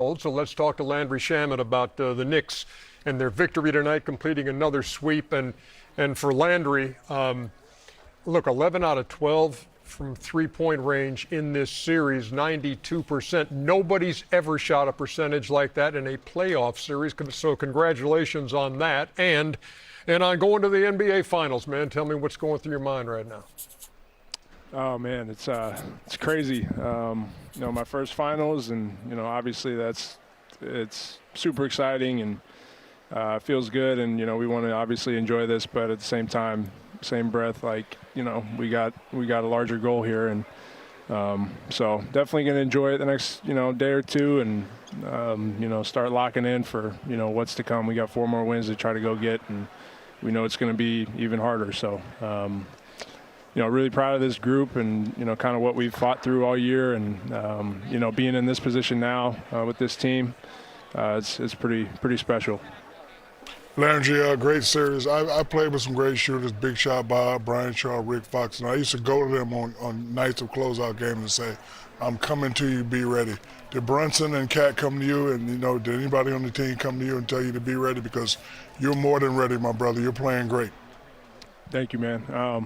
So let's talk to Landry Shamet about the Knicks and their victory tonight, completing another sweep. And for Landry, look, 11 out of 12 from three-point range in this series, 92%. Nobody's ever shot a percentage like that in a playoff series. So congratulations on that. And on going to the NBA Finals, man. Tell me what's going through your mind right now. Oh man, it's crazy. My first finals, and obviously it's super exciting and feels good, and we want to obviously enjoy this, but at the same time, same breath, like we got a larger goal here, and so definitely gonna enjoy it the next day or two, and start locking in for what's to come. We got 4 more wins to try to go get, and we know it's going to be even harder. So. Really proud of this group and, kind of what we've fought through all year, and, being in this position now with this team, it's pretty special. Landry, great series. I played with some great shooters, Big Shot Bob, Brian Shaw, Rick Fox, and I used to go to them on nights of closeout games and say, I'm coming to you, be ready. Did Brunson and Cat come to you, and, did anybody on the team come to you and tell you to be ready? Because you're more than ready, my brother. You're playing great. Thank you, man.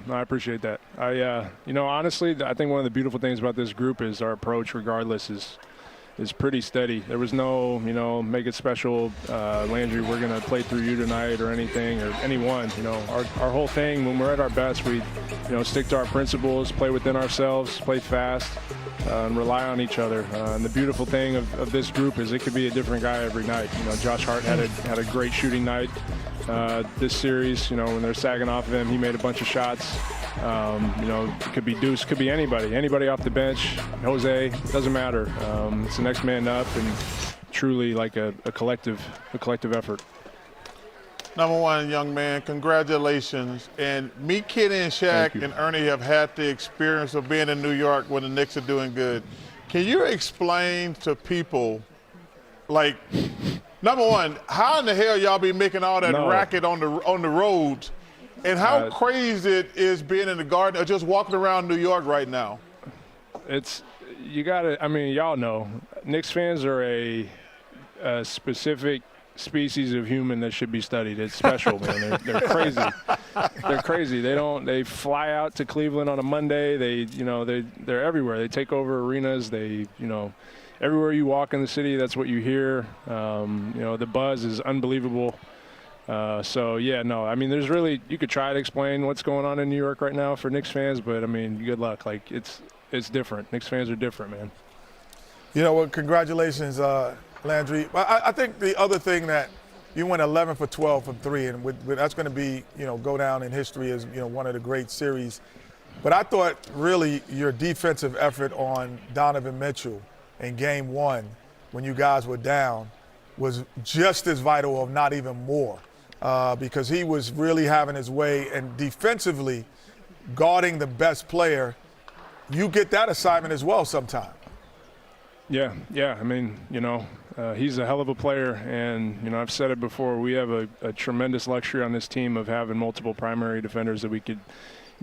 I appreciate that. Honestly, I think one of the beautiful things about this group is our approach, regardless, is pretty steady. There was no, make it special, Landry, we're going to play through you tonight or anything, or anyone. Our whole thing, when we're at our best, we, stick to our principles, play within ourselves, play fast, and rely on each other. And the beautiful thing of this group is it could be a different guy every night. Josh Hart had a great shooting night. This series, when they're sagging off of him, he made a bunch of shots. It could be Deuce, could be anybody off the bench. Jose, doesn't matter. It's the next man up, and truly like a collective effort. Number one, young man, congratulations. And me, Kenny, and Shaq and Ernie have had the experience of being in New York when the Knicks are doing good. Can you explain to people, like, number one, how in the hell y'all be making all that racket on the roads, and how crazy it is being in the Garden or just walking around New York right now? Y'all know, Knicks fans are a specific species of human that should be studied. It's special, man. They're crazy. They're crazy. They fly out to Cleveland on a Monday. They're everywhere. They take over arenas. Everywhere you walk in the city, that's what you hear. The buzz is unbelievable. There's really, you could try to explain what's going on in New York right now for Knicks fans, but good luck. Like, it's different. Knicks fans are different, man. Congratulations, Landry. I think the other thing that you went 11 for 12 from 3, and that's going to be, go down in history as, one of the great series. But I thought really your defensive effort on Donovan Mitchell in Game 1, when you guys were down, was just as vital, if not even more, because he was really having his way, and defensively guarding the best player. You get that assignment as well sometime. Yeah. He's a hell of a player, and, I've said it before, we have a tremendous luxury on this team of having multiple primary defenders that we could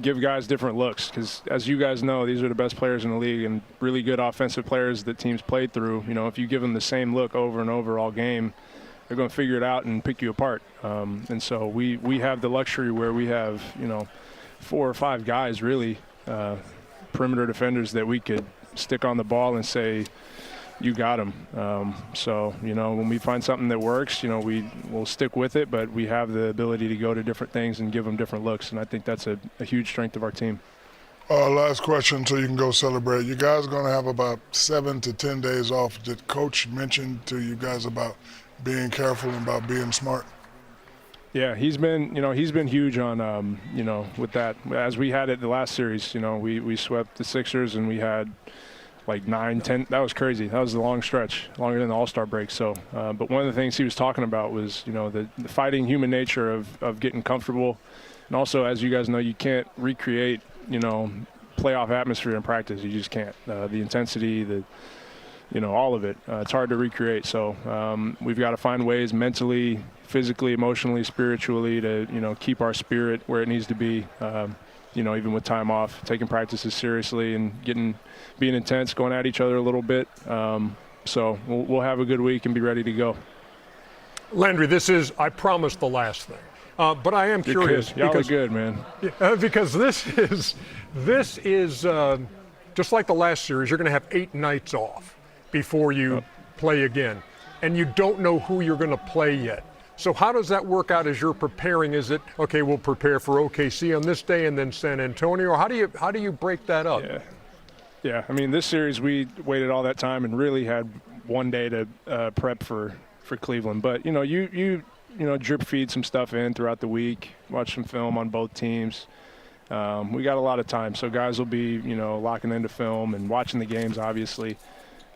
give guys different looks, because as you guys know, these are the best players in the league and really good offensive players that teams played through. If you give them the same look over and over all game, they're going to figure it out and pick you apart. And so we have the luxury where we have 4 or 5 guys really perimeter defenders that we could stick on the ball and say, you got them. When we find something that works, we'll stick with it, but we have the ability to go to different things and give them different looks, and I think that's a huge strength of our team. Last question so you can go celebrate. You guys are going to have about 7 to 10 days off. Did Coach mention to you guys about being careful and about being smart? Yeah, he's been huge on, with that. As we had it the last series, we swept the Sixers and we had like 9, 10. That was crazy. That was a long stretch, longer than the All-Star break. So, but one of the things he was talking about was, the fighting human nature of getting comfortable. And also, as you guys know, you can't recreate, playoff atmosphere in practice. You just can't. The intensity, all of it. It's hard to recreate. So we've got to find ways mentally, physically, emotionally, spiritually to, keep our spirit where it needs to be. Even with time off, taking practices seriously and being intense, going at each other a little bit. So we'll have a good week and be ready to go. Landry, this is, I promise, the last thing. But I am curious. Y'all are good, man. Because this is just like the last series. You're going to have 8 nights off before you play again, and you don't know who you're going to play yet. So how does that work out as you're preparing? Is it okay? We'll prepare for OKC on this day, and then San Antonio. How do you break that up? Yeah. I mean, this series we waited all that time and really had one day to prep for Cleveland. But you drip feed some stuff in throughout the week, watch some film on both teams. We got a lot of time, so guys will be, locking into film and watching the games, obviously.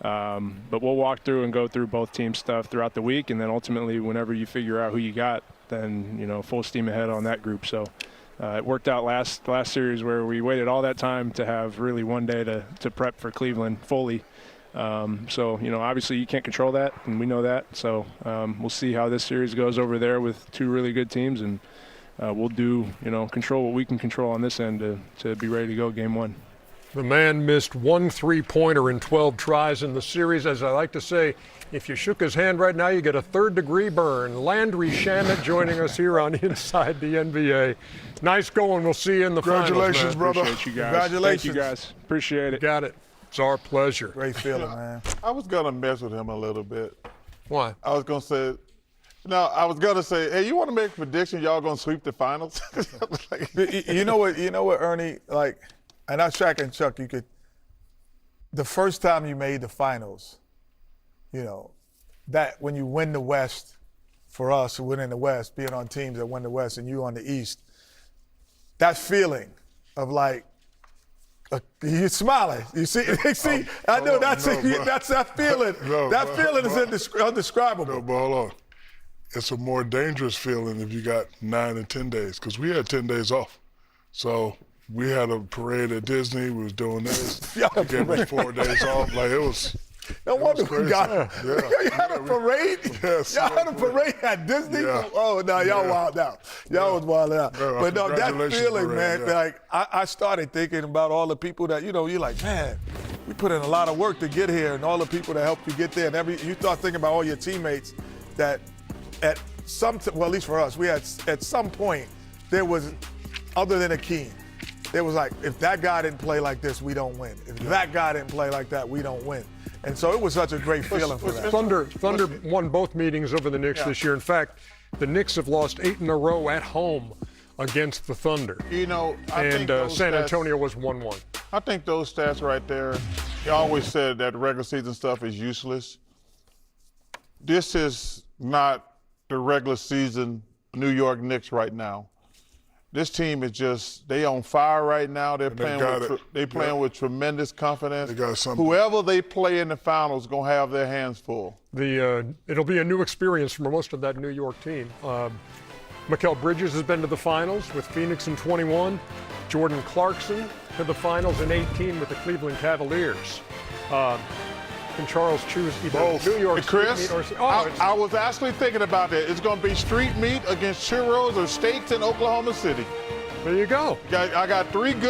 But we'll walk through and go through both teams' stuff throughout the week, and then ultimately, whenever you figure out who you got, then, full steam ahead on that group. So it worked out last series where we waited all that time to have really one day to prep for Cleveland fully. So, obviously you can't control that, and we know that. So we'll see how this series goes over there with 2 really good teams, and we'll do, control what we can control on this end to be ready to go game 1. The man missed 1 3-pointer in 12 tries in the series. As I like to say, if you shook his hand right now, you get a 3rd-degree burn. Landry Shamet joining us here on Inside the NBA. Nice going. We'll see you in the Congratulations, finals, brother. Appreciate you guys. Congratulations. Thank you, guys. Appreciate it. Got it. It's our pleasure. Great feeling, man. I was going to mess with him a little bit. Why? I was going to say, hey, you want to make a prediction y'all going to sweep the finals? You know what, Ernie, and I, Shaq and Chuck, the first time you made the finals, that when you win the West, for us who win in the West, being on teams that win the West and you on the East, that feeling of you're smiling. You see, I know that's that feeling. That feeling is indescribable. No, but hold on. It's a more dangerous feeling if you got 9 and 10 days, because we had 10 days off. So we had a parade at Disney. We was doing this. They gave us 4 days off. It was. No wonder we got. Yeah. You had a parade. Yes. Y'all had a parade at Disney. Yeah. Oh no, y'all wild out. Y'all was wild out. Yeah, but no, that congratulations, feeling, parade, man. yeah. I started thinking about all the people that you're like, man, we put in a lot of work to get here, and all the people that helped you get there, and you start thinking about all your teammates that at at least for us, we had at some point there was, other than Akeem, there was if that guy didn't play like this, we don't win. If that guy didn't play like that, we don't win. And so it was such a great feeling for that. Thunder won both meetings over the Knicks this year. In fact, the Knicks have lost 8 in a row at home against the Thunder. I think San Antonio was 1-1. I think those stats right there, you always said that regular season stuff is useless. This is not the regular season New York Knicks right now. This team is they on fire right now. They're playing with tremendous confidence. They got something. Whoever they play in the finals is going to have their hands full. It'll be a new experience for most of that New York team. Mikal Bridges has been to the finals with Phoenix in 21. Jordan Clarkson to the finals in 18 with the Cleveland Cavaliers. Can Charles choose either New York Chris, street meat or I was actually thinking about that. It's going to be street meat against churros or steaks in Oklahoma City. There you go. I got 3 good